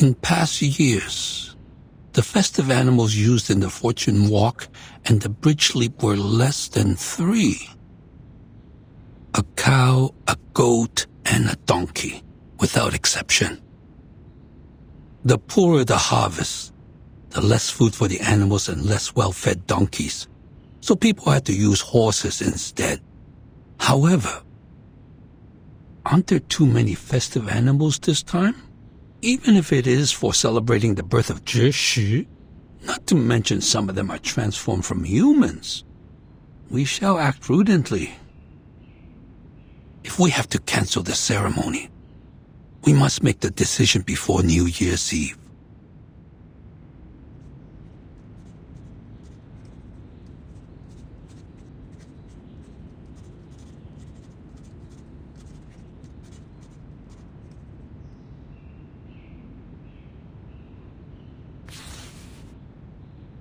In past years, the festive animals used in the fortune walk and the bridge leap were less than 3. A cow, a goat, and a donkey, without exception. The poorer the harvest, the less food for the animals and less well-fed donkeys, so people had to use horses instead. However, aren't there too many festive animals this time? Even if it is for celebrating the birth of Zhi, not to mention some of them are transformed from humans. We shall act prudently. If we have to cancel the ceremony, we must make the decision before New Year's Eve.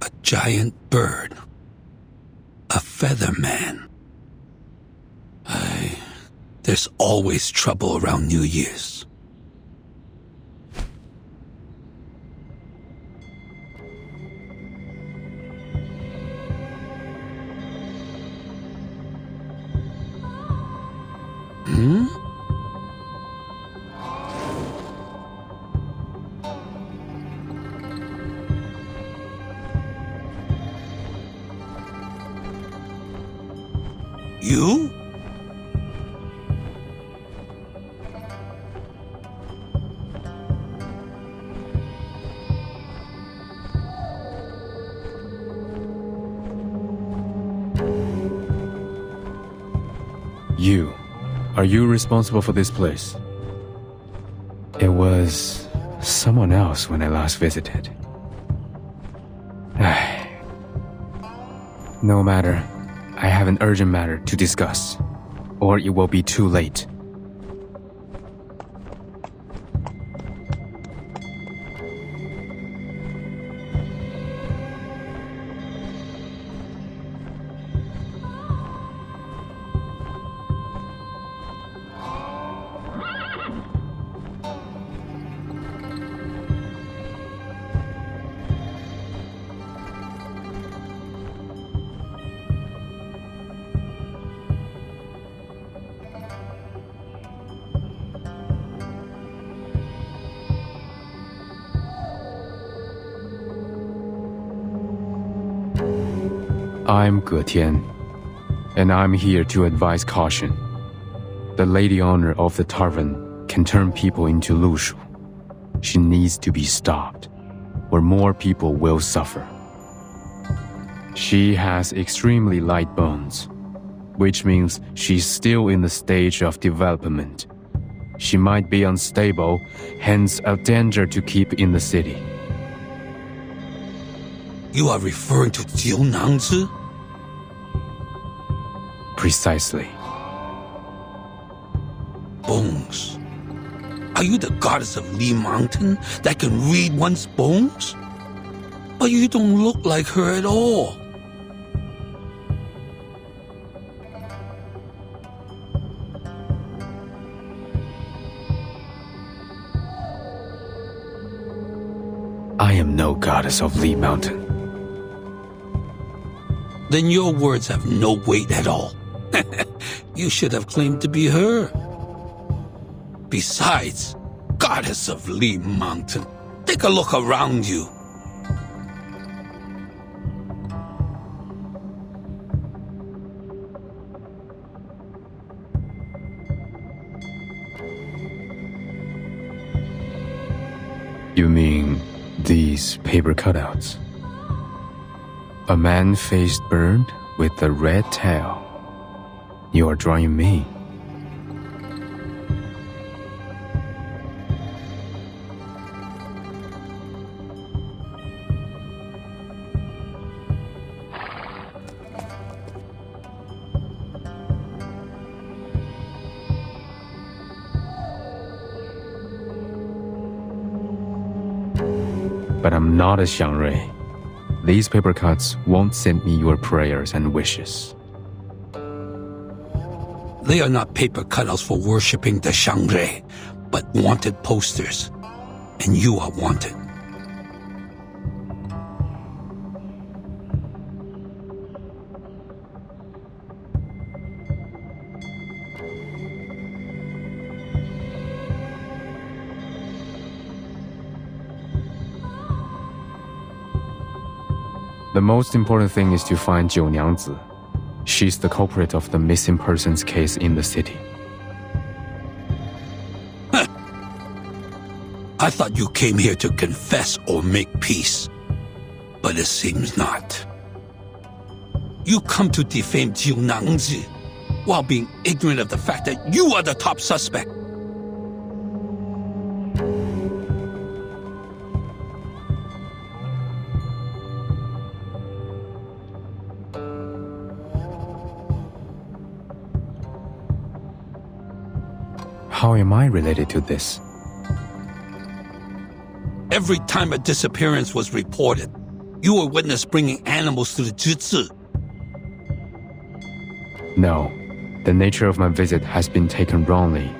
A giant bird. A feather man. There's always trouble around New Year's. You? Are you responsible for this place? It was someone else when I last visited. No matter. I have an urgent matter to discuss, or it will be too late. I'm Ge Tian, and I'm here to advise caution. The lady owner of the tavern can turn people into Lushu. She needs to be stopped, or more people will suffer. She has extremely light bones, which means she's still in the stage of development. She might be unstable, hence a danger to keep in the city. You are referring to Jiu Nangzi? Precisely. Bones. Are you the goddess of Li Mountain that can read one's bones? But you don't look like her at all. I am no goddess of Li Mountain. Then your words have no weight at all. You should have claimed to be her. Besides, goddess of Li Mountain, take a look around you. You mean these paper cutouts? A man-faced bird with a red tail. You are drawing me. But I'm not a Xiangrui. These paper cuts won't send me your prayers and wishes. They are not paper cutouts for worshipping the Xiangrui, but wanted posters. and you are wanted. The most important thing is to find Jiu Niangzi. She's the culprit of the missing persons case in the city. I thought you came here to confess or make peace, but it seems not. You come to defame Jiu Nangzi while being ignorant of the fact that you are the top suspect. How am I related to this? Every time a disappearance was reported, you were witness bringing animals to the Zhizi. No, the nature of my visit has been taken wrongly.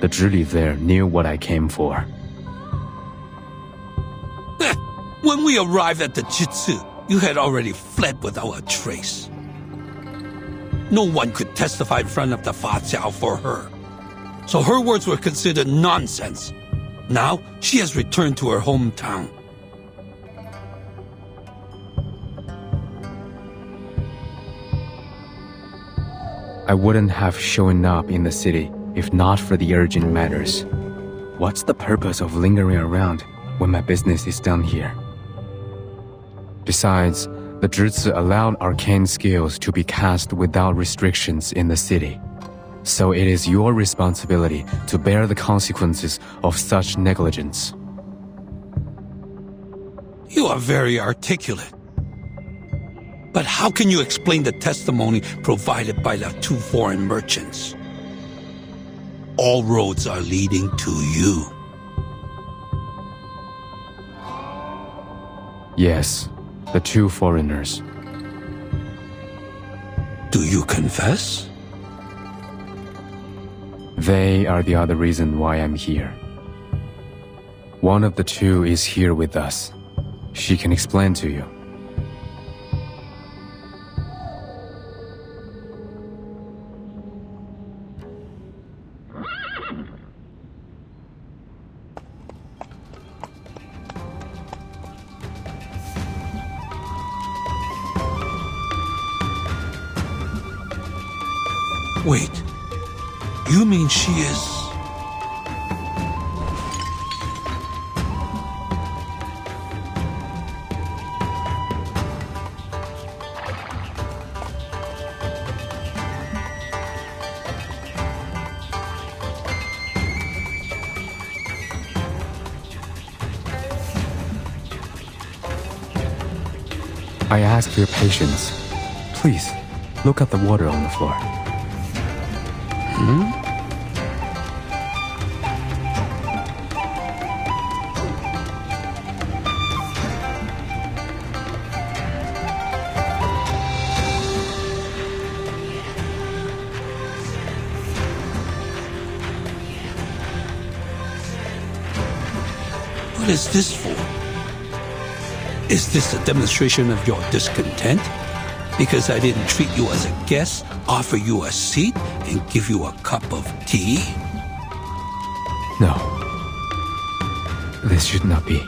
The Zhili there knew what I came for. When we arrived at the Jitsu, you had already fled without a trace. No one could testify in front of the Fa Jiao for her, so her words were considered nonsense. Now, she has returned to her hometown. I wouldn't have shown up in the city if not for the urgent matters. What's the purpose of lingering around when my business is done here? Besides, the Zhizi allowed arcane skills to be cast without restrictions in the city. So it is your responsibility to bear the consequences of such negligence. You are very articulate. But how can you explain the testimony provided by the two foreign merchants? All roads are leading to you. Yes, the two foreigners. Do you confess? They are the other reason why I'm here. One of the two is here with us. She can explain to you. Wait, you mean she is... I ask for your patience. Please, look at the water on the floor. What is this for? Is this a demonstration of your discontent? Because I didn't treat you as a guest, offer you a seat, and give you a cup of tea? No. This should not be.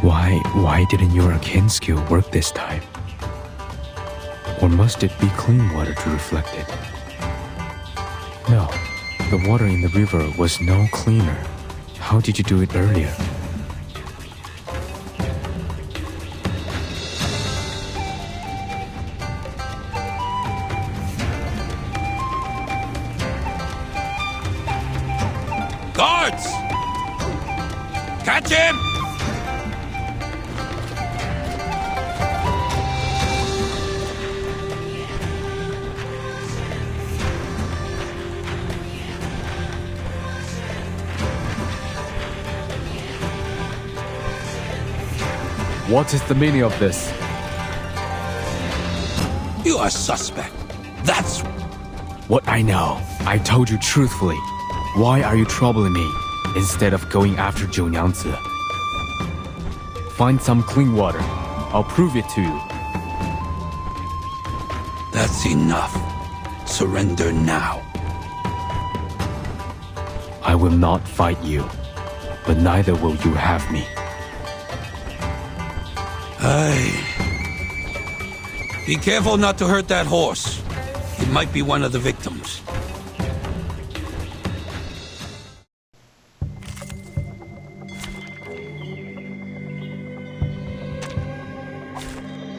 Why didn't your arcane skill work this time? Or must it be clean water to reflect it? No, the water in the river was no cleaner. How did you do it earlier? Guards! Catch him! What is the meaning of this? You are a suspect. That's... What I know, I told you truthfully. Why are you troubling me instead of going after Zhou Nyangzi? Find some clean water. I'll prove it to you. That's enough. Surrender now. I will not fight you, but neither will you have me. Be careful not to hurt that horse. It might be one of the victims.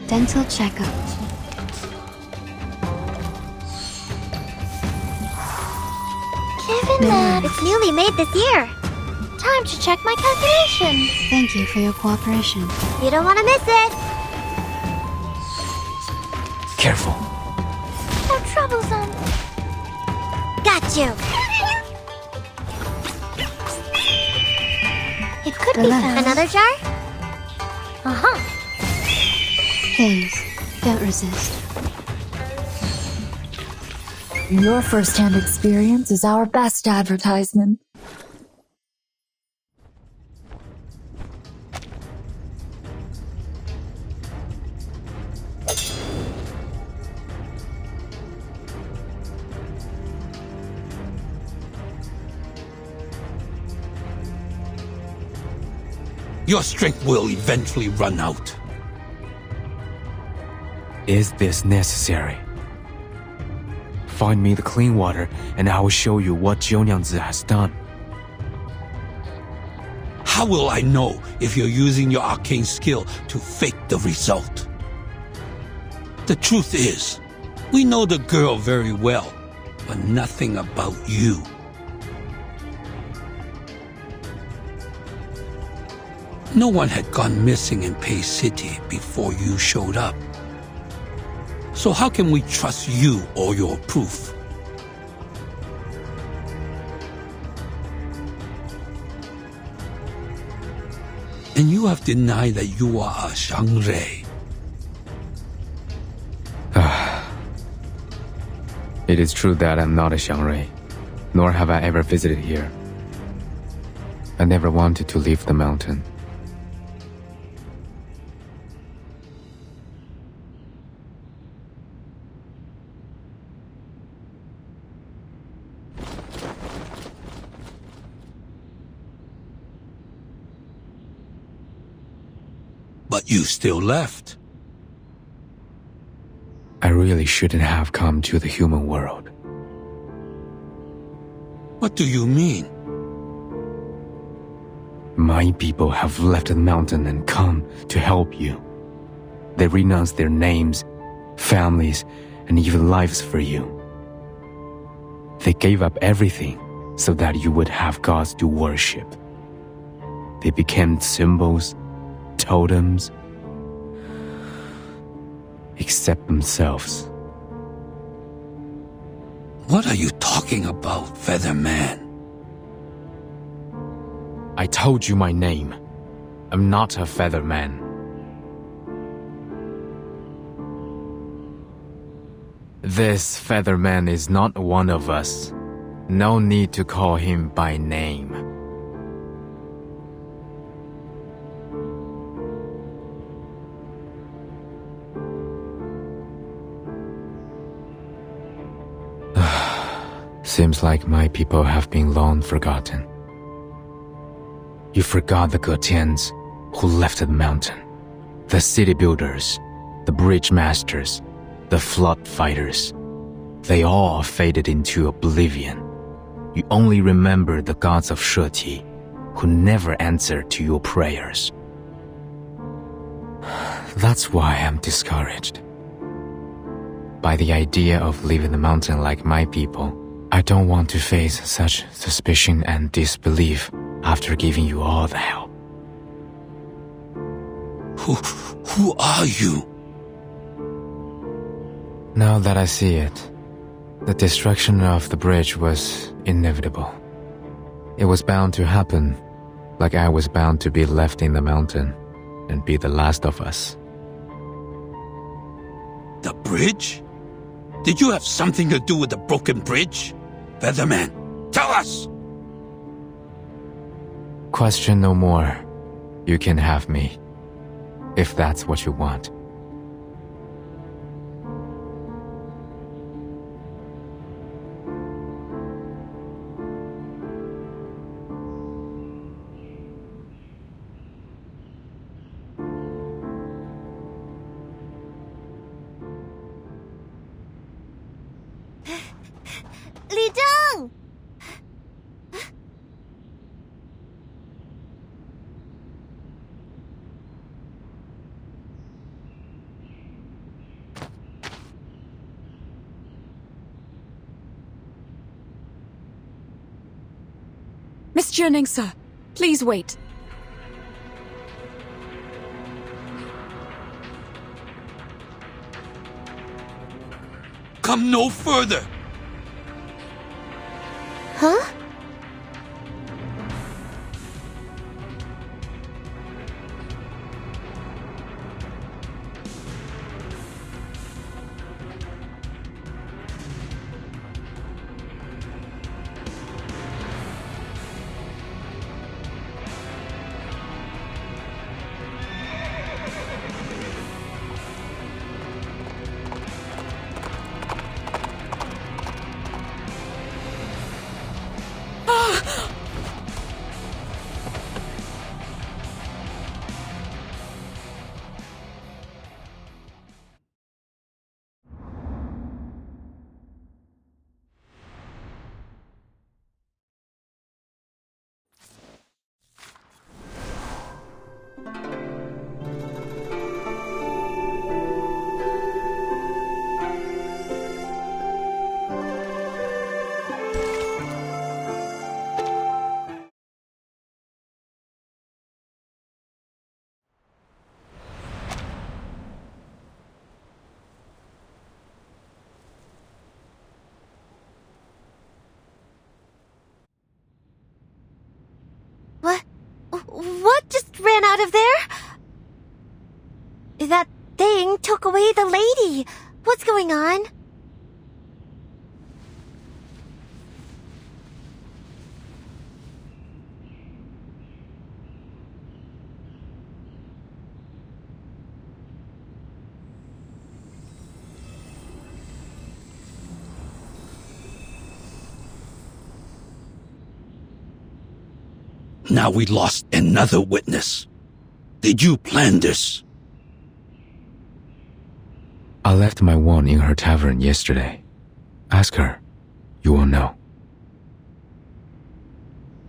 Dental checkup. Kevin Lab, it's newly made this year. Time to check my calculation. Thank you for your cooperation. You don't want to miss it. Careful. So troublesome. Got you. It could be Relax. found. Another jar? Uh-huh. Please, don't resist. Your first-hand experience is our best advertisement. Your strength will eventually run out. Is this necessary? Find me the clean water, and I will show you what Zhou Nyangzi has done. How will I know if you're using your arcane skill to fake the result? The truth is, we know the girl very well, but nothing about you. No one had gone missing in Pei City before you showed up. So how can we trust you or your proof? And you have denied that you are a Xiangrui. It is true that I'm not a Xiangrui, nor have I ever visited here. I never wanted to leave the mountain. But you still left. I really shouldn't have come to the human world. What do you mean? My people have left the mountain and come to help you. They renounced their names, families, and even lives for you. They gave up everything so that you would have gods to worship. They became symbols, totems, except themselves. What are you talking about, Featherman? I told you my name. I'm not a Featherman. This Featherman is not one of us. No need to call him by name. Seems like my people have been long forgotten. You forgot the Getians who left the mountain, the city builders, the bridge masters, the flood fighters. They all faded into oblivion. You only remember the gods of Sheti, who never answered to your prayers. That's why I'm discouraged by the idea of leaving the mountain like my people. I don't want to face such suspicion and disbelief after giving you all the help. Who are you? Now that I see it, the destruction of the bridge was inevitable. It was bound to happen, like I was bound to be left in the mountain and be the last of us. The bridge? Did you have something to do with the broken bridge? Featherman, tell us! Question no more. You can have me. If that's what you want. Li Zheng! Miss Jianing, sir, please wait. Come no further! Huh? What just ran out of there? That thing took away the lady. What's going on? Now we lost another witness. Did you plan this? I left my wand in her tavern yesterday. Ask her. You will know.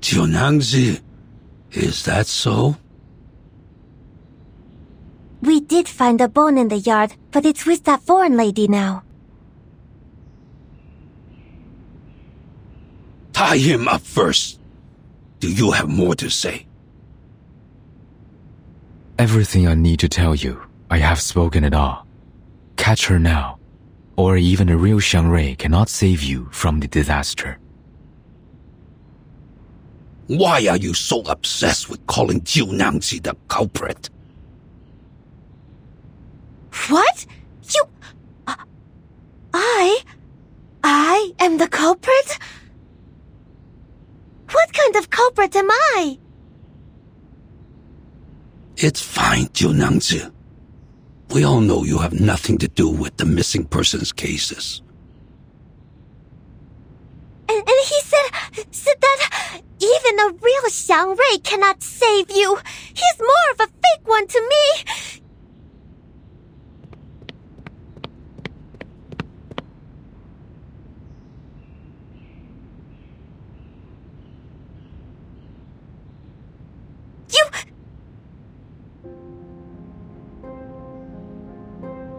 Jianangzi, is that so? We did find a bone in the yard, but it's with that foreign lady now. Tie him up first. Do you have more to say? Everything I need to tell you, I have spoken it all. Catch her now, or even a real Xiangrui cannot save you from the disaster. Why are you so obsessed with calling Jianangzi the culprit? What? You... I am the culprit? What kind of culprit am I? It's fine, Jianangzi. We all know you have nothing to do with the missing persons cases. And he said that even a real Xiangrui cannot save you. He's more of a fake one to me.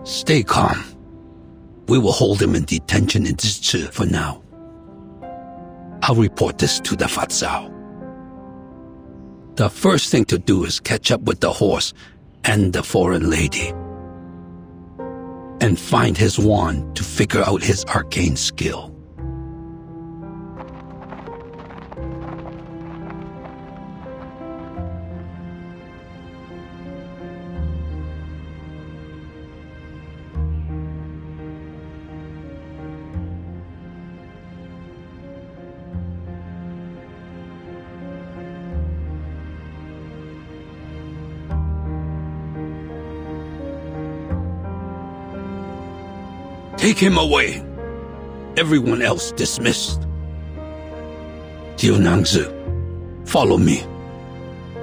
Stay calm. We will hold him in detention in Zhichi for now. I'll report this to the Fatzao. The first thing to do is catch up with the horse and the foreign lady. And find his wand to figure out his arcane skill. Take him away. Everyone else dismissed. Jiunangzi, follow me.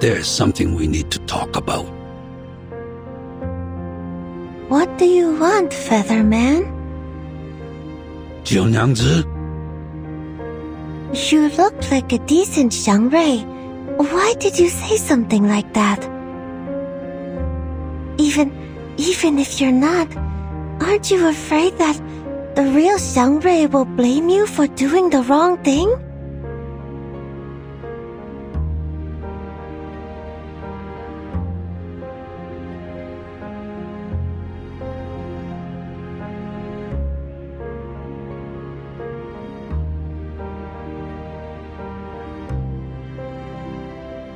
There's something we need to talk about. What do you want, Featherman? Jiunangzi, You looked like a decent Xiangrui. Why did you say something like that? Even if you're not, aren't you afraid that the real Xiangrui will blame you for doing the wrong thing?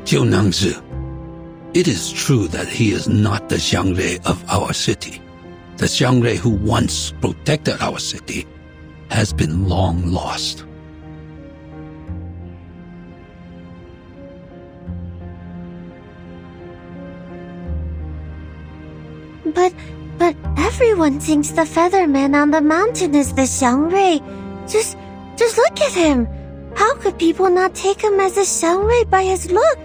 Jiunangzi, it is true that he is not the Xiangrui of our city. The Xiangrui who once protected our city has been long lost. But everyone thinks the Featherman on the mountain is the Xiangrui. Just look at him. How could people not take him as a Xiangrui by his look?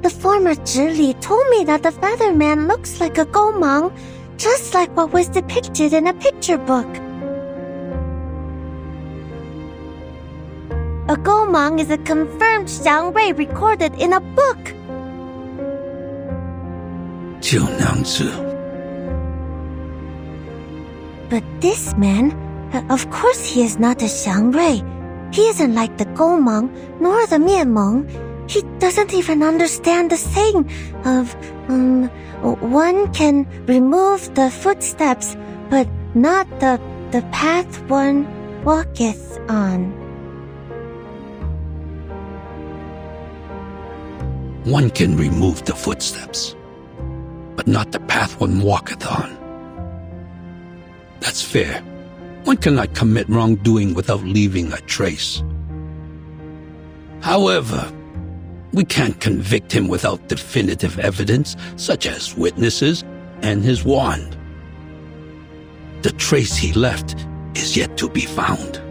The former Zhili told me that the Featherman looks like a Gomang, just like what was depicted in a picture book. A Gomang is a confirmed Xiangrui recorded in a book. Jiunangzi, But this man, of course he is not a Xiangrui. He isn't like the Gomang nor the Mianmeng. He doesn't even understand the saying of, one can remove the footsteps, but not the path one walketh on. one can remove the footsteps, but not the path one walketh on. That's fair. One cannot commit wrongdoing without leaving a trace. However, we can't convict him without definitive evidence, such as witnesses and his wand. The trace he left is yet to be found.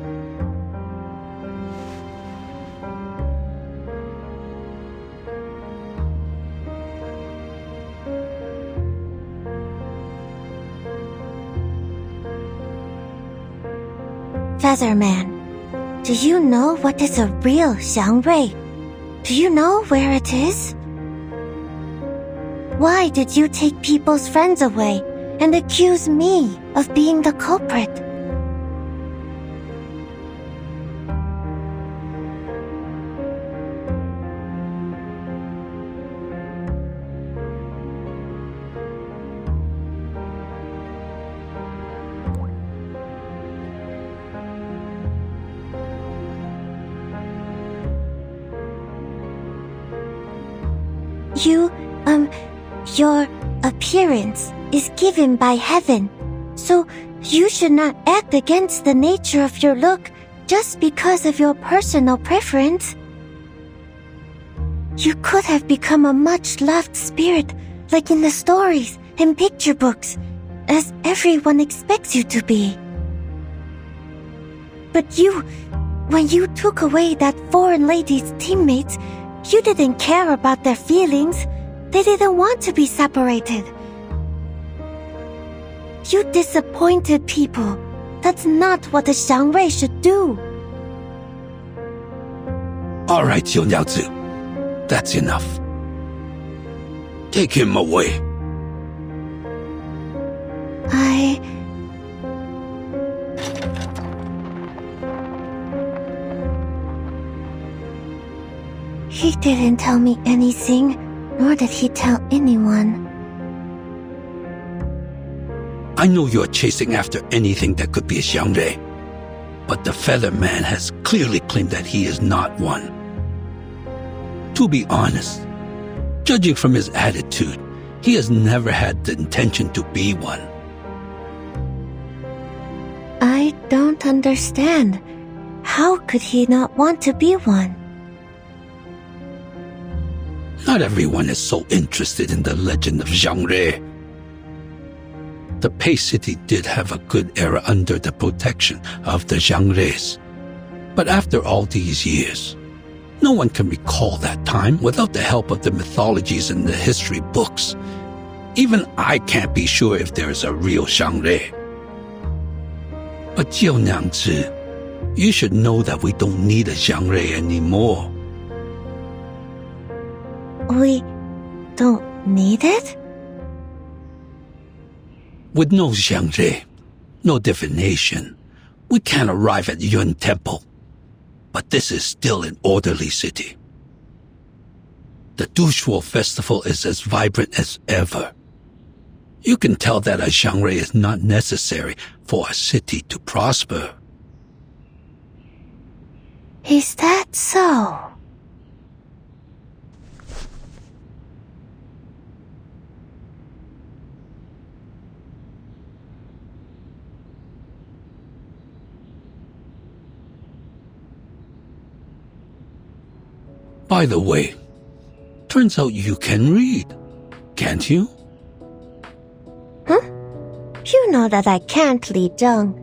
Featherman, do you know what is a real Xiangrui? Do you know where it is? Why did you take people's friends away and accuse me of being the culprit? Your appearance is given by heaven, so you should not act against the nature of your look just because of your personal preference. You could have become a much-loved spirit, like in the stories and picture books, as everyone expects you to be. But when you took away that foreign lady's teammates, you didn't care about their feelings. They didn't want to be separated. You disappointed people. That's not what a Xiangrui should do. All right, Jiunangzi, that's enough. Take him away. He didn't tell me anything, nor did he tell anyone. I know you're chasing after anything that could be a Xiangrui, but the Featherman has clearly claimed that he is not one. To be honest, judging from his attitude, he has never had the intention to be one. I don't understand. How could he not want to be one? Not everyone is so interested in the legend of Xiangrui. The Pei City did have a good era under the protection of the Xiangreis. But after all these years, no one can recall that time without the help of the mythologies and the history books. Even I can't be sure if there's a real Xiangrei. But Jiu Nyangzi, you should know that we don't need a Xiangrei anymore. We don't need it? With no Xiangrei, no divination, we can't arrive at Yun Temple. But this is still an orderly city. The Dushuo festival is as vibrant as ever. You can tell that a Xiangrei is not necessary for a city to prosper. Is that so? By the way, turns out you can read, can't you? Huh? You know that I can't, Li Zheng.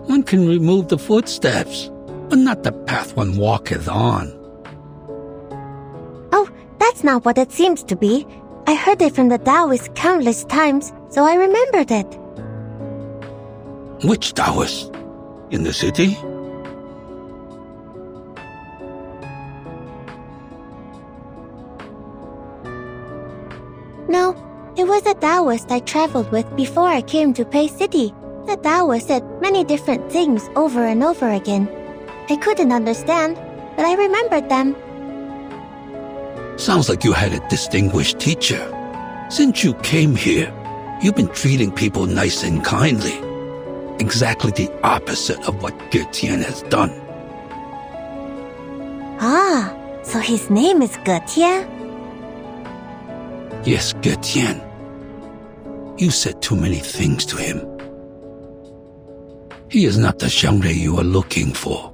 One can remove the footsteps, but not the path one walketh on. Oh, that's not what it seems to be. I heard it from the Taoist countless times, so I remembered it. Which Taoist? In the city? No, it was a Taoist I traveled with before I came to Pei City. The Taoist said many different things over and over again. I couldn't understand, but I remembered them. Sounds like you had a distinguished teacher. Since you came here, you've been treating people nice and kindly. Exactly the opposite of what Ge Tian has done. Ah, so his name is Ge Tian? Yes, Ge Tian. You said too many things to him. He is not the Xiangrei you are looking for.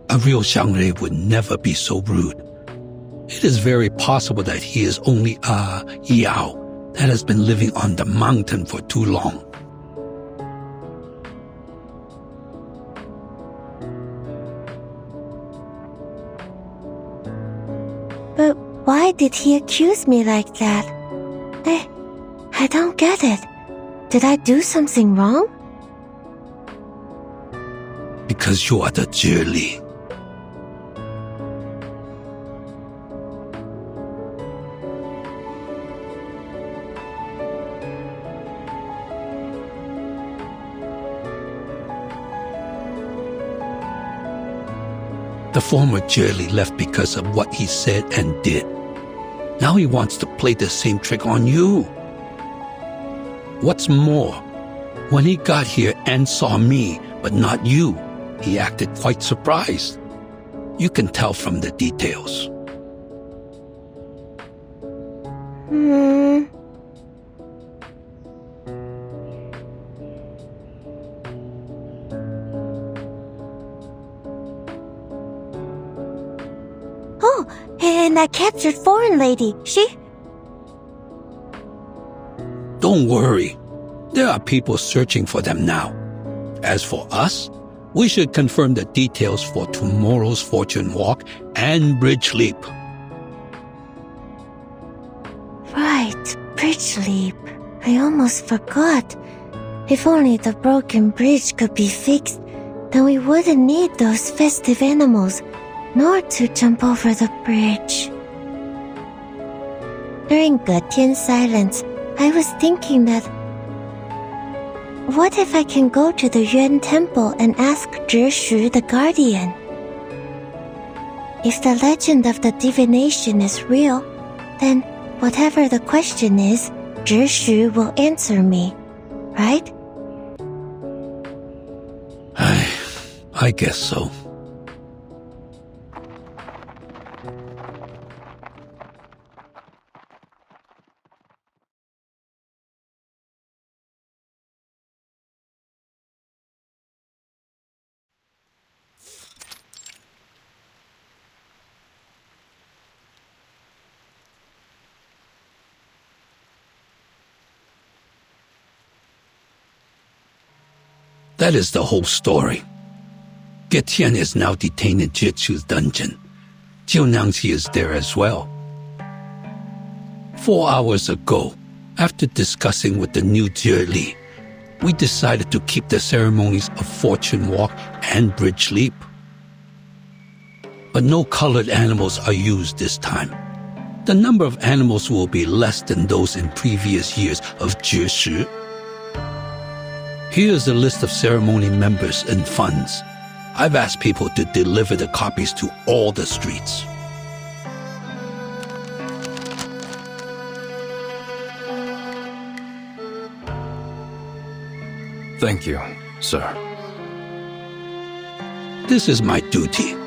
A real Xiangrei would never be so rude. It is very possible that he is only a Yao that has been living on the mountain for too long. But why did he accuse me like that? I don't get it. Did I do something wrong? Because you are the Zhili. The former Zhili left because of what he said and did. Now he wants to play the same trick on you. What's more, when he got here and saw me, but not you, he acted quite surprised. You can tell from the details. Oh, and that captured foreign lady, she... Don't worry. There are people searching for them now. As for us, we should confirm the details for tomorrow's fortune walk and bridge leap. Right, bridge leap. I almost forgot. If only the broken bridge could be fixed, then we wouldn't need those festive animals, nor to jump over the bridge. During Ge Tian's silence, I was thinking that what if I can go to the Yuan Temple and ask Zhi Shu the Guardian? If the legend of the divination is real, then whatever the question is, Zhi Shu will answer me, right? I guess so. That is the whole story. Getian is now detained in Jitsu's dungeon. Jiunangzi is there as well. 4 hours ago, after discussing with the new Jie, we decided to keep the ceremonies of Fortune Walk and Bridge Leap. But no colored animals are used this time. The number of animals will be less than those in previous years of Jieshi. Here's a list of ceremony members and funds. I've asked people to deliver the copies to all the streets. Thank you, sir. This is my duty.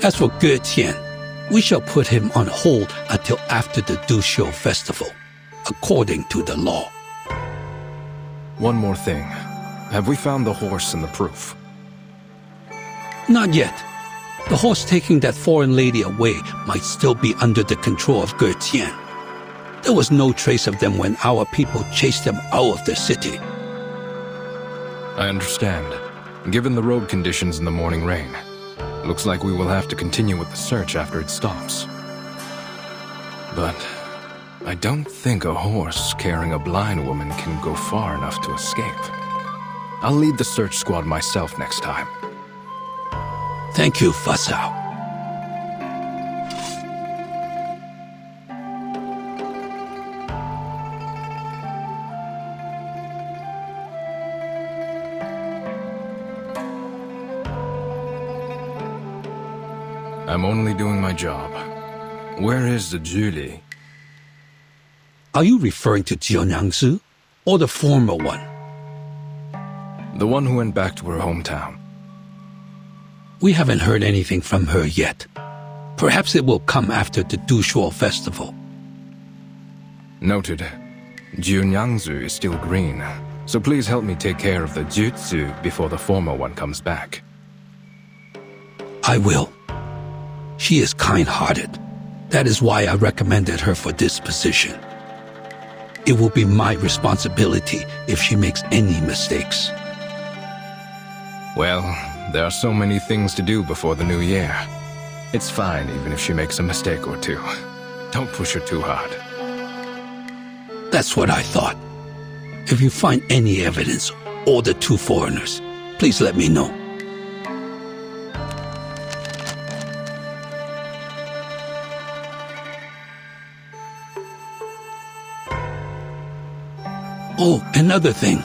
As for Getian, we shall put him on hold until after the Duxiu festival, according to the law. One more thing. Have we found the horse and the proof? Not yet. The horse taking that foreign lady away might still be under the control of Getian. There was no trace of them when our people chased them out of the city. I understand. Given the road conditions in the morning rain, looks like we will have to continue with the search after it stops. But I don't think a horse carrying a blind woman can go far enough to escape. I'll lead the search squad myself next time. Thank you, Fasao. I'm only doing my job. Where is the Julie? Are you referring to Jiunangzi or the former one? The one who went back to her hometown. We haven't heard anything from her yet. Perhaps it will come after the Duxiu festival. Noted. Jiunyangzu is still green, so please help me take care of the Jutsu before the former one comes back. I will. She is kind-hearted. That is why I recommended her for this position. It will be my responsibility if she makes any mistakes. Well, there are so many things to do before the new year. It's fine even if she makes a mistake or two. Don't push her too hard. That's what I thought. If you find any evidence or the two foreigners, please let me know. Oh, another thing.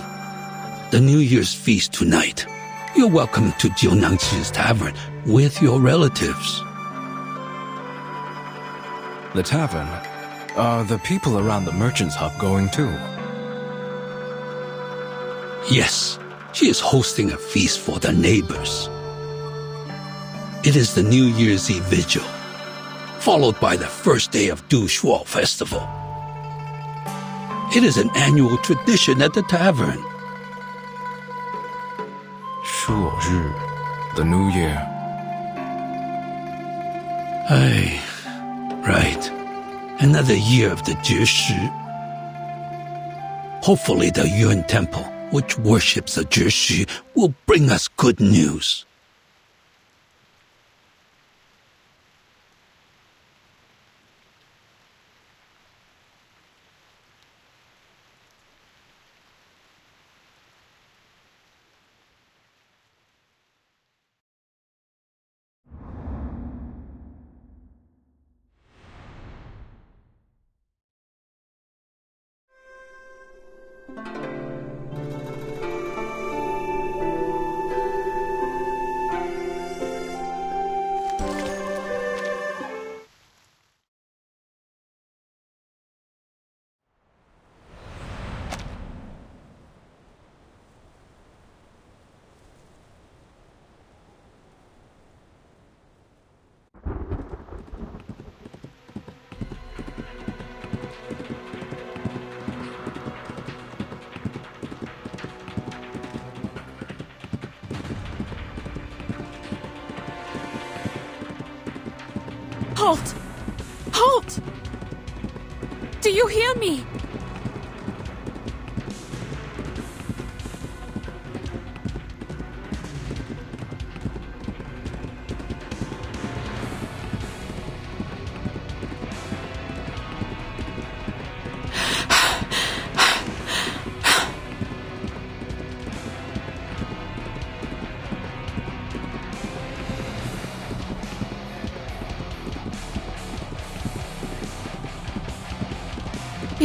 The New Year's feast tonight. You're welcome to Jiunangzi's tavern with your relatives. The tavern? Are the people around the merchant's hub going too? Yes, she is hosting a feast for the neighbors. It is the New Year's Eve vigil, followed by the first day of Duxiu festival. It is an annual tradition at the tavern. 朔日, the new year. Aye, right. Another year of the Jieshi. Hopefully the Yuan Temple, which worships the Jieshi, will bring us good news. Halt! Halt! Do you hear me? —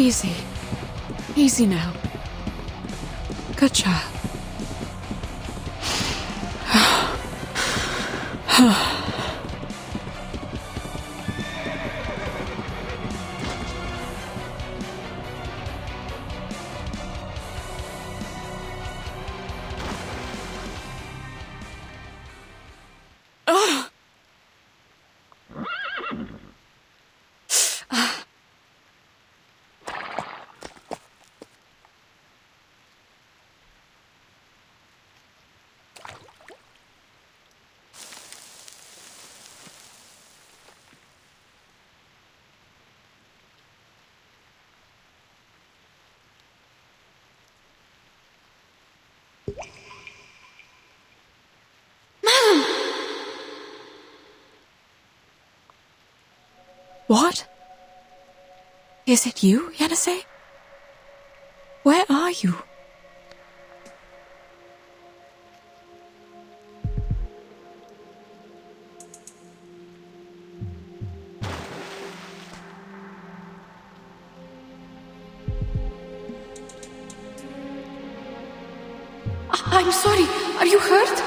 Easy. Easy now. Good child. What? Is it you, Yanase? Where are you? I'm sorry. Are you hurt?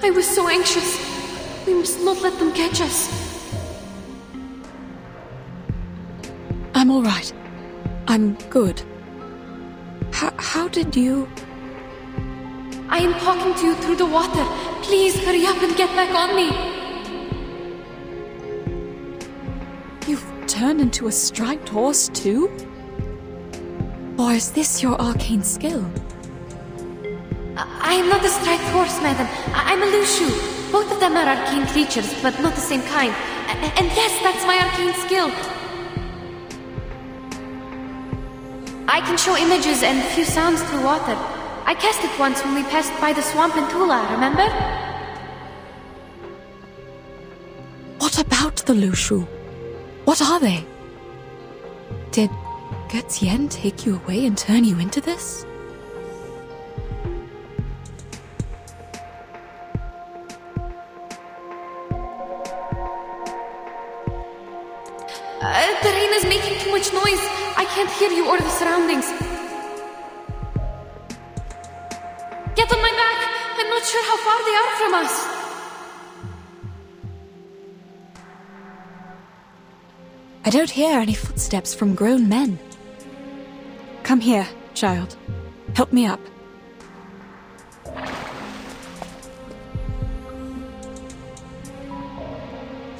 I was so anxious. We must not let them catch us. I'm all right. I'm good. How did you... I am talking to you through the water. Please hurry up and get back on me. You've turned into a striped horse too? Or is this your arcane skill? I am not a striped horse, madam. I'm a Lushu. Both of them are arcane creatures, but not the same kind. And yes, that's my arcane skill. I can show images and few sounds through water. I cast it once when we passed by the swamp in Tula, remember? What about the Lushu? What are they? Did Getien take you away and turn you into this? The rain is making too much noise. I can't hear you or the surroundings. Get on my back. I'm not sure how far they are from us. I don't hear any footsteps from grown men. Come here, child. Help me up.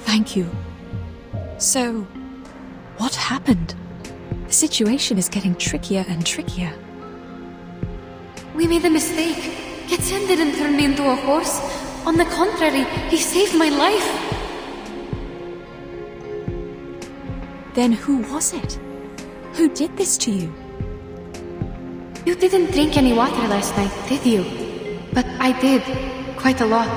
Thank you. So, what happened? The situation is getting trickier and trickier. We made a mistake. Getien didn't turn me into a horse. On the contrary, he saved my life. Then who was it? Who did this to you? You didn't drink any water last night, did you? But I did. Quite a lot.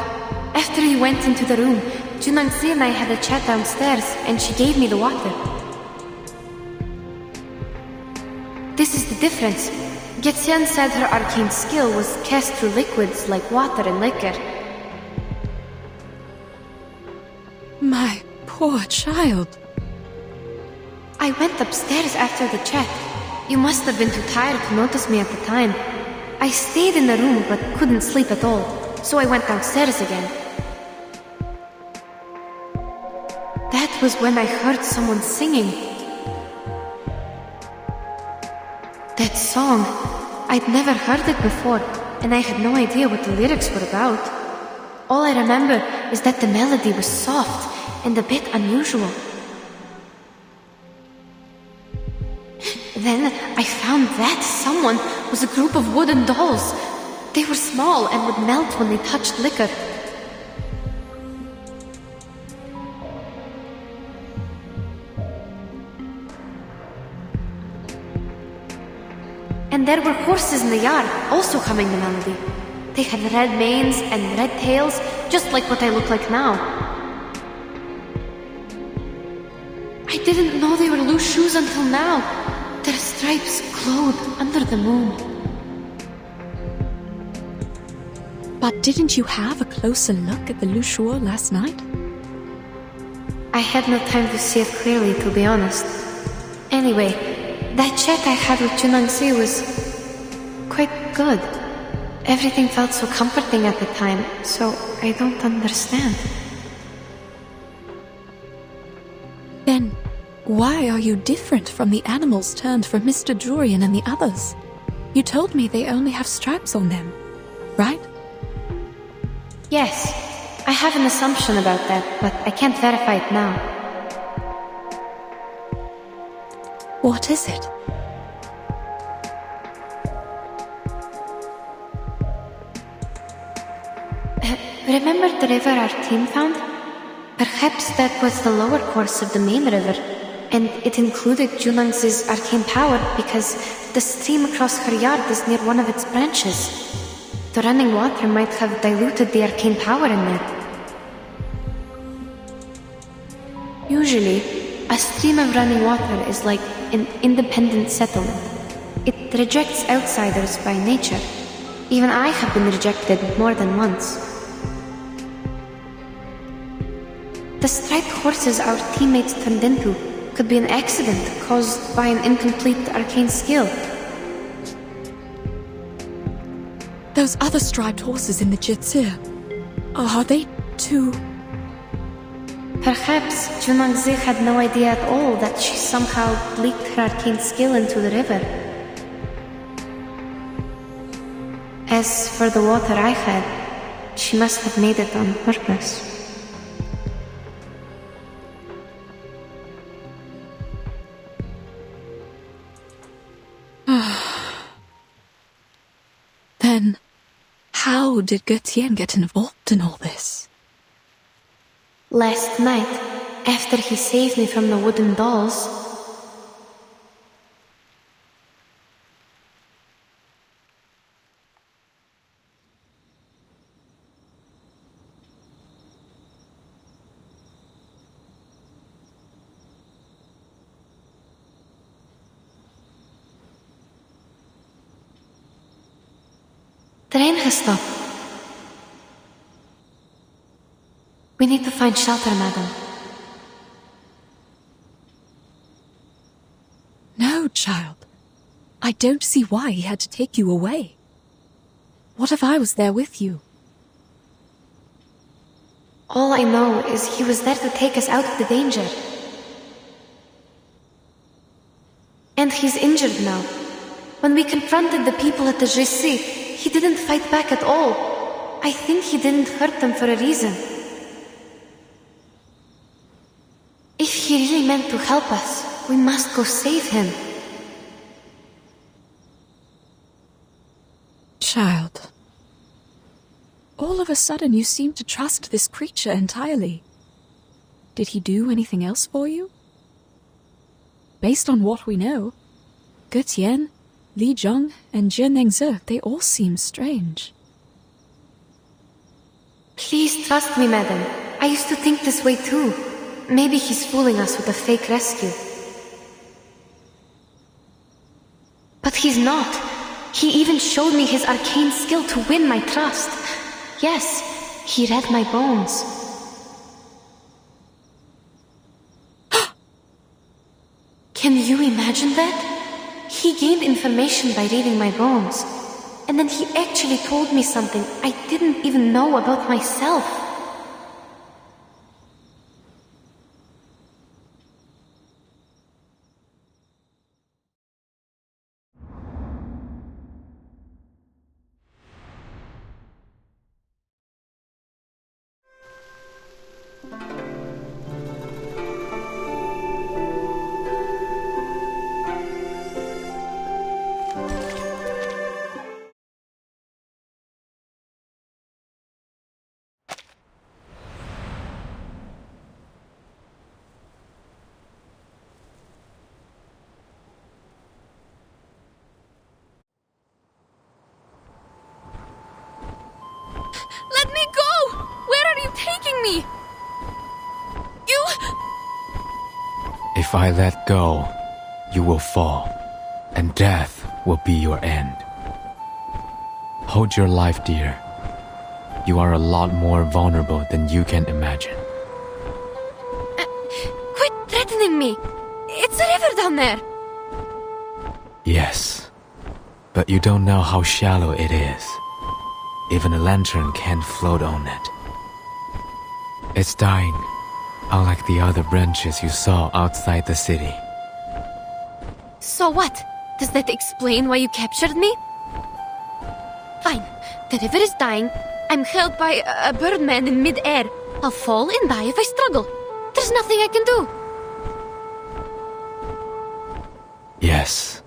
After you went into the room, Junangzi and I had a chat downstairs, and she gave me the water. This is the difference. Getien said her arcane skill was cast through liquids like water and liquor. My poor child. I went upstairs after the chat. You must have been too tired to notice me at the time. I stayed in the room but couldn't sleep at all, so I went downstairs again. That was when I heard someone singing. That song, I'd never heard it before, and I had no idea what the lyrics were about. All I remember is that the melody was soft and a bit unusual. Then I found that someone was a group of wooden dolls. They were small and would melt when they touched liquor. And there were horses in the yard, also humming the melody. They had red manes and red tails, just like what I look like now. I didn't know they were loose shoes until now. Their stripes glowed under the moon. But didn't you have a closer look at the Lushuo last night? I had no time to see it clearly, to be honest. Anyway, that chat I had with Junangzi was quite good. Everything felt so comforting at the time, so I don't understand. Then, why are you different from the animals turned from Mr. Durian and the others? You told me they only have stripes on them, right? Yes, I have an assumption about that, but I can't verify it now. What is it? Remember the river our team found? Perhaps that was the lower course of the main river, and it included Junangzi's arcane power because the stream across her yard is near one of its branches. The running water might have diluted the arcane power in there. Usually, a stream of running water is like an independent settlement. It rejects outsiders by nature. Even I have been rejected more than once. The striped horses our teammates turned into could be an accident caused by an incomplete arcane skill. Those other striped horses in the Jitsu, are they too... Perhaps Junangzi had no idea at all that she somehow leaked her arcane skill into the river. As for the water I had, she must have made it on purpose. Then, how did Götien get involved in all this? Last night, after he saved me from the wooden dolls, the rain has stopped. We need to find shelter, madam. No, child. I don't see why he had to take you away. What if I was there with you? All I know is he was there to take us out of the danger. And he's injured now. When we confronted the people at the Jessi, he didn't fight back at all. I think he didn't hurt them for a reason. If he really meant to help us, we must go save him. Child. All of a sudden you seem to trust this creature entirely. Did he do anything else for you? Based on what we know, Götien, Li Zhong, and Jie Nengzi, they all seem strange. Please trust me, madam. I used to think this way too. Maybe he's fooling us with a fake rescue. But he's not. He even showed me his arcane skill to win my trust. Yes, he read my bones. Can you imagine that? He gained information by reading my bones. And then he actually told me something I didn't even know about myself. Let me go! Where are you taking me? You... If I let go, you will fall, and death will be your end. Hold your life, dear. You are a lot more vulnerable than you can imagine. threatening me. It's a river down there. Yes, but you don't know how shallow it is. Even a lantern can't float on it. It's dying, unlike the other branches you saw outside the city. So what? Does that explain why you captured me? Fine. The river is dying. I'm held by a birdman in mid-air. I'll fall and die if I struggle. There's nothing I can do. Yes,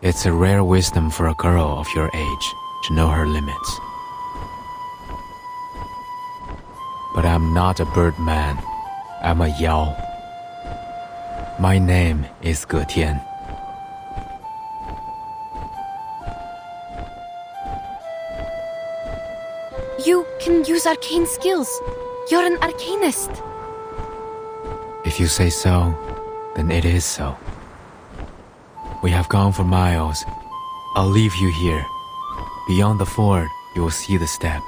it's a rare wisdom for a girl of your age to know her limits. But I'm not a birdman. I'm a Yao. My name is Ge Tian. You can use arcane skills. You're an arcanist. If you say so, then it is so. We have gone for miles. I'll leave you here. Beyond the ford, you will see the step.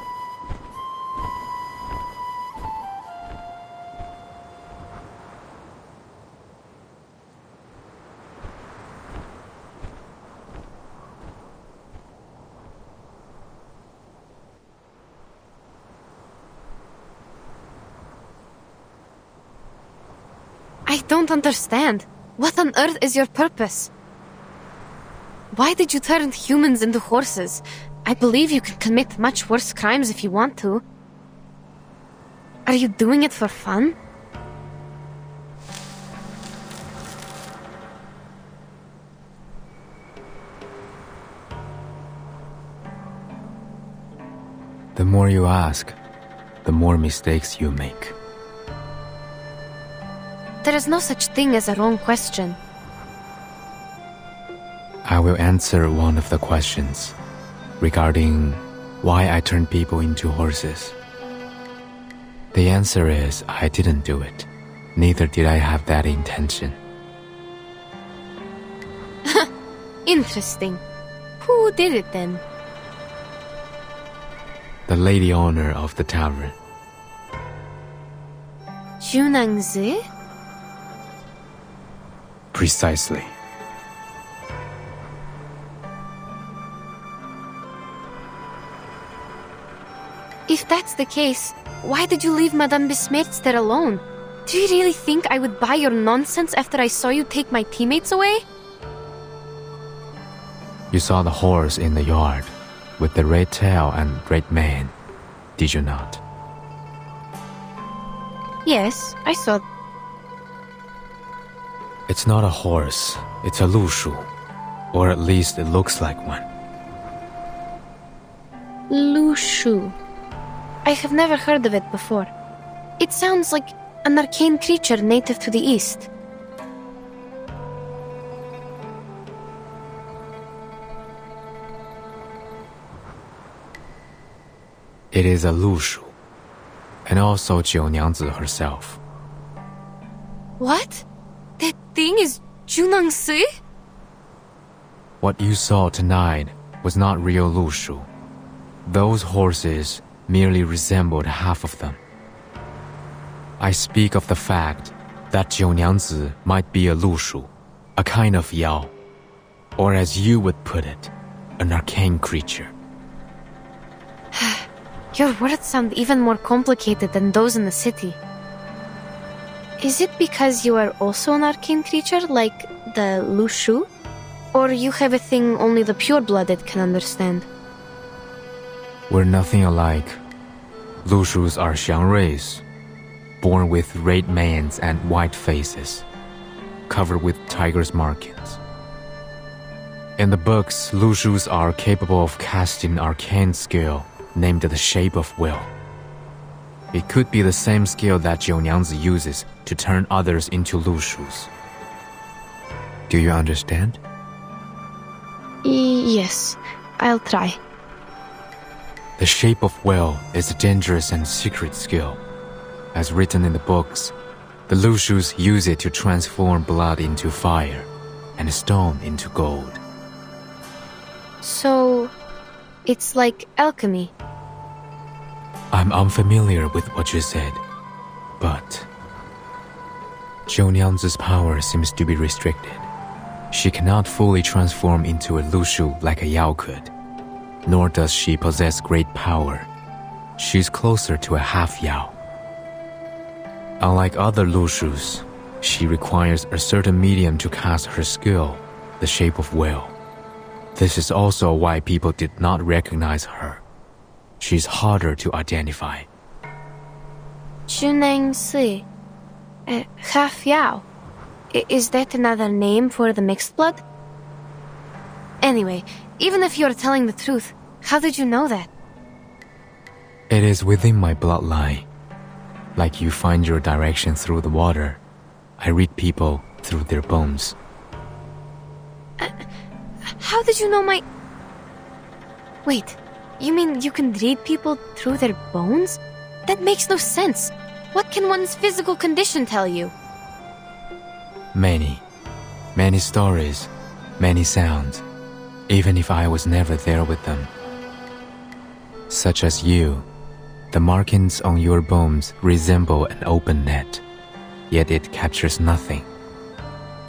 I don't understand. What on earth is your purpose? Why did you turn humans into horses? I believe you can commit much worse crimes if you want to. Are you doing it for fun? The more you ask, the more mistakes you make. There is no such thing as a wrong question. I will answer one of the questions regarding why I turned people into horses. The answer is I didn't do it. Neither did I have that intention. Interesting. Who did it then? The lady owner of the tavern. Junangzi? Precisely. If that's the case, why did you leave Madame Besmertz there alone? Do you really think I would buy your nonsense after I saw you take my teammates away? You saw the horse in the yard with the red tail and red mane, did you not? Yes, I saw. It's not a horse, it's a lushu. Or at least it looks like one. Lushu. I have never heard of it before. It sounds like an arcane creature native to the east. It is a lushu, and also Jiu Niangzi herself. What? That thing is Junangsi? What you saw tonight was not real lushu. Those horses merely resembled half of them. I speak of the fact that Jiu Niangzi might be a lushu, a kind of yao, or as you would put it, an arcane creature. Your words sound even more complicated than those in the city. Is it because you are also an arcane creature, like the Lushu? Or you have a thing only the pure-blooded can understand? We're nothing alike. Lushus are xiangruis, born with red manes and white faces, covered with tiger's markings. In the books, Lushus are capable of casting arcane skill named the Shape of Will. It could be the same skill that Jiu Niangzi uses to turn others into Lushus. Do you understand? Yes, I'll try. The Shape of Will is a dangerous and secret skill. As written in the books, the Lushus use it to transform blood into fire and stone into gold. So, it's like alchemy. I'm unfamiliar with what you said, but Zhou Niangzi's power seems to be restricted. She cannot fully transform into a Lushu like a Yao could, nor does she possess great power. She's closer to a half Yao. Unlike other Lushus, she requires a certain medium to cast her skill, the shape of will. This is also why people did not recognize her. She's harder to identify. Shuneng-si. Half Yao. Is that another name for the mixed blood? Anyway, even if you're telling the truth, how did you know that? It is within my bloodline. Like you find your direction through the water, I read people through their bones. How did you know my... Wait, you mean you can read people through their bones? That makes no sense. What can one's physical condition tell you? Many stories, many sounds, even if I was never there with them. Such as you, the markings on your bones resemble an open net, yet it captures nothing.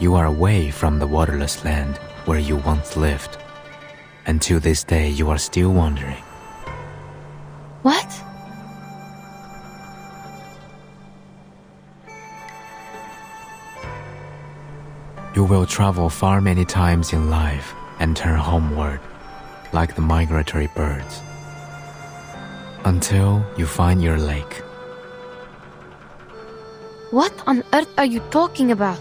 You are away from the waterless land where you once lived, and to this day you are still wandering. What? You will travel far many times in life and turn homeward, like the migratory birds, until you find your lake. What on earth are you talking about?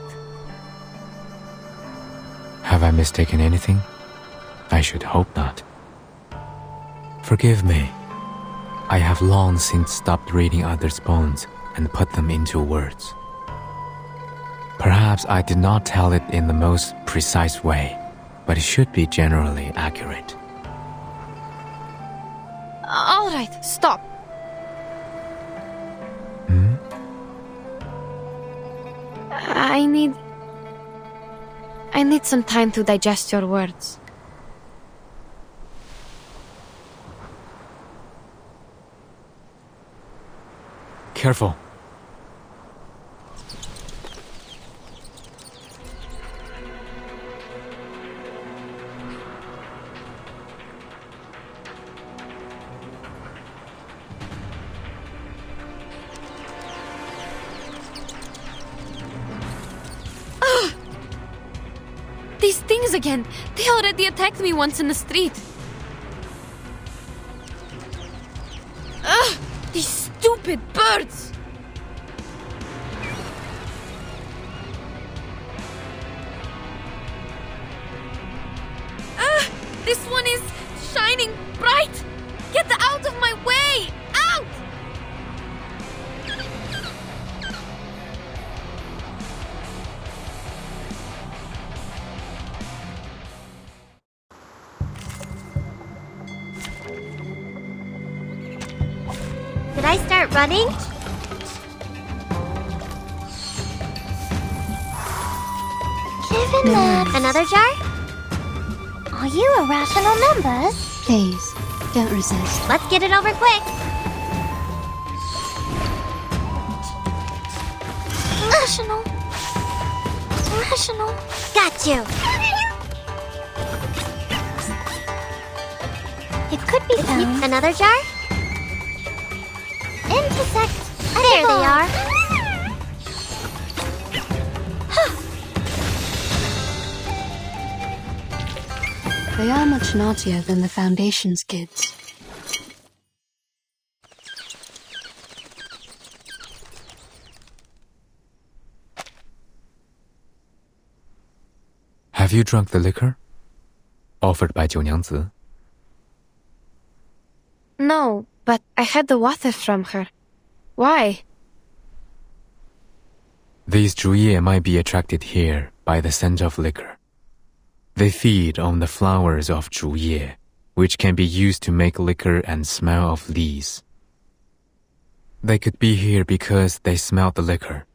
Have I mistaken anything? I should hope not. Forgive me. I have long since stopped reading others' bones and put them into words. Perhaps I did not tell it in the most precise way, but it should be generally accurate. All right, stop. I need some time to digest your words. Careful. These things again! They already attacked me once in the street. Ugh! These stupid birds! Ugh! This one is shining bright! Get out of my way! Out! Did I start running? Given that... Another jar? Are you irrational numbers? Please, don't resist. Let's get it over quick. Irrational. Irrational. Got you. It could be found. Another jar? Intersect. There they are. They are much naughtier than the Foundation's kids. Have you drunk the liquor? Offered by Zhou Niangzi? No, but I had the water from her. Why? These Zhuye might be attracted here by the scent of liquor. They feed on the flowers of Zhuye, which can be used to make liquor and smell of lees. They could be here because they smelled the liquor.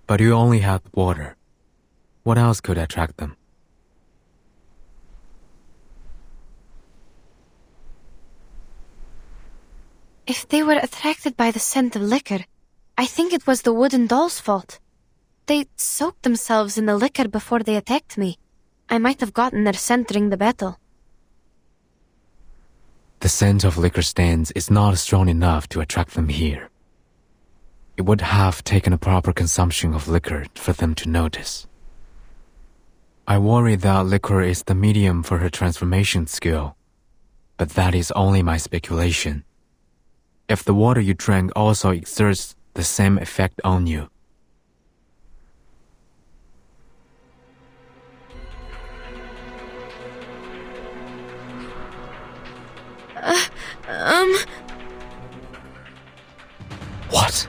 But you only had water. What else could attract them? If they were attracted by the scent of liquor, I think it was the wooden doll's fault. They soaked themselves in the liquor before they attacked me. I might have gotten their scent during the battle. The scent of liquor stands is not strong enough to attract them here. It would have taken a proper consumption of liquor for them to notice. I worry that liquor is the medium for her transformation skill, but that is only my speculation. If the water you drank also exerts the same effect on you. What?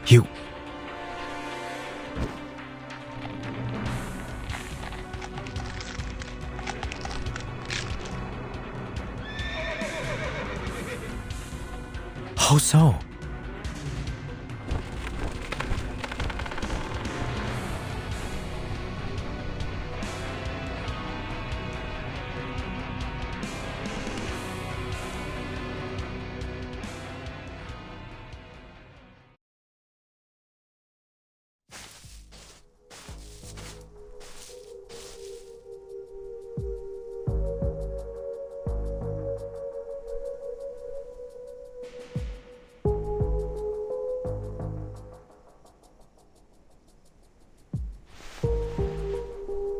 You... How so?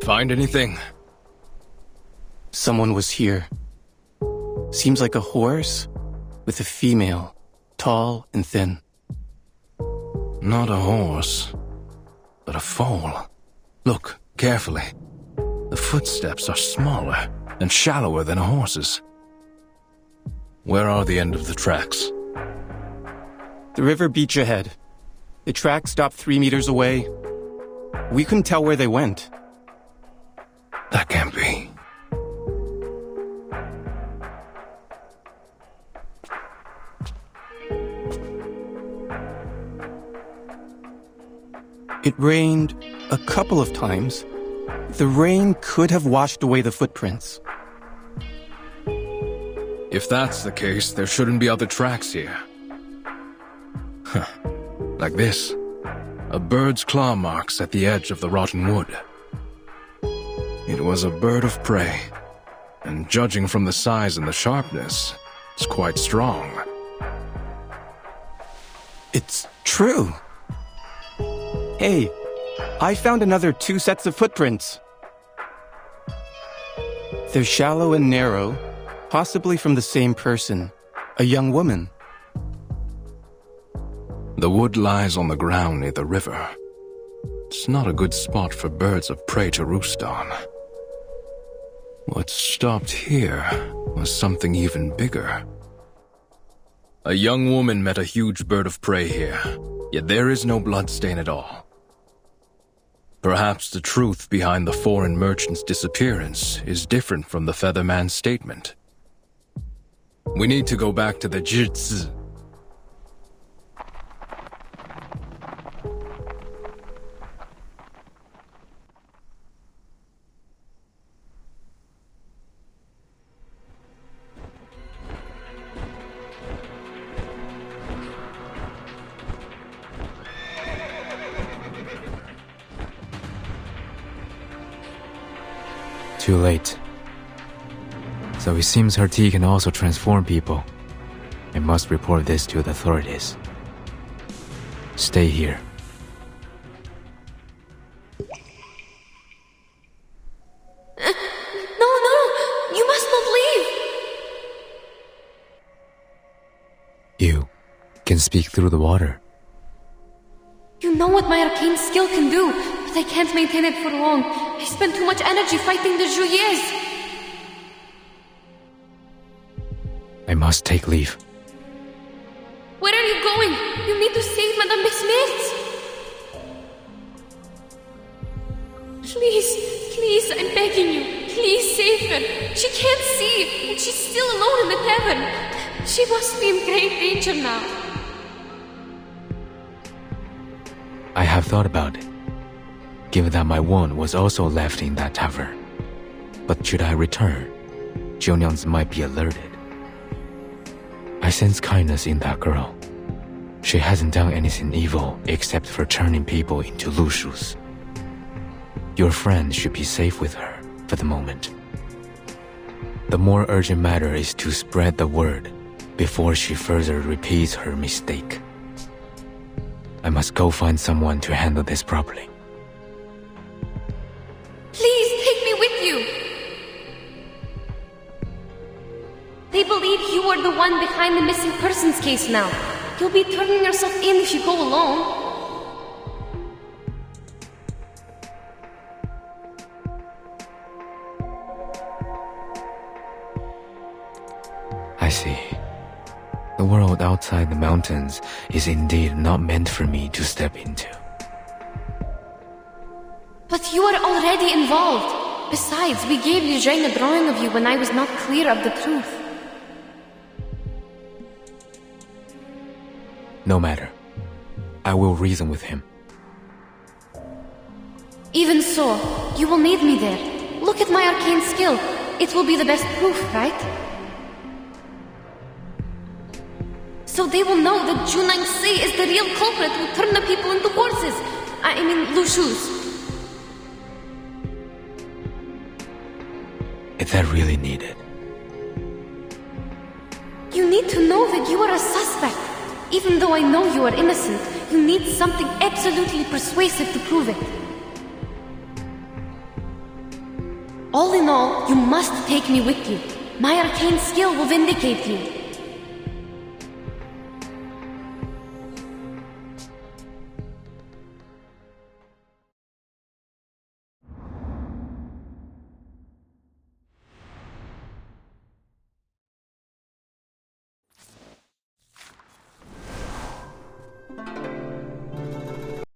Find anything? Someone was here. Seems like a horse with a female, tall and thin. Not a horse, but a foal. Look carefully. The footsteps are smaller and shallower than a horse's. Where are the end of the tracks? The river beach ahead. The track stopped 3 meters away. We couldn't tell where they went. That can't be. It rained a couple of times. The rain could have washed away the footprints. If that's the case, there shouldn't be other tracks here. Huh. Like this. A bird's claw marks at the edge of the rotten wood. It was a bird of prey, and judging from the size and the sharpness, it's quite strong. It's true. Hey, I found another 2 sets of footprints. They're shallow and narrow, possibly from the same person, a young woman. The wood lies on the ground near the river. It's not a good spot for birds of prey to roost on. What stopped here was something even bigger. A young woman met a huge bird of prey here, yet there is no bloodstain at all. Perhaps the truth behind the foreign merchant's disappearance is different from the Featherman's statement. We need to go back to the Zhizi. Too late. So it seems her tea can also transform people. I must report this to the authorities. Stay here. No, you must not leave! You can speak through the water. You know what my arcane skill can do, but I can't maintain it for long. I spend too much energy fighting the Zhuyes. I must take leave. Where are you going? You need to save Madame Besmith. Please, I'm begging you. Please save her. She can't see, and she's still alone in the tavern. She must be in great danger now. I have thought about it, given that my wound was also left in that tavern. But should I return, Zhongyangzi might be alerted. I sense kindness in that girl. She hasn't done anything evil except for turning people into Lushus. Your friend should be safe with her for the moment. The more urgent matter is to spread the word before she further repeats her mistake. I must go find someone to handle this properly. Please take me with you. They believe you are the one behind the missing persons case now. You'll be turning yourself in if you go alone. I see. The world outside the mountains is indeed not meant for me to step into. But you are already involved. Besides, we gave Liu Zhang a drawing of you when I was not clear of the truth. No matter. I will reason with him. Even so, you will need me there. Look at my arcane skill. It will be the best proof, right? So they will know that Junang Si is the real culprit who turned the people into horses. I mean, Lushus. Is that really needed? You need to know that you are a suspect. Even though I know you are innocent, you need something absolutely persuasive to prove it. All in all, you must take me with you. My arcane skill will vindicate you.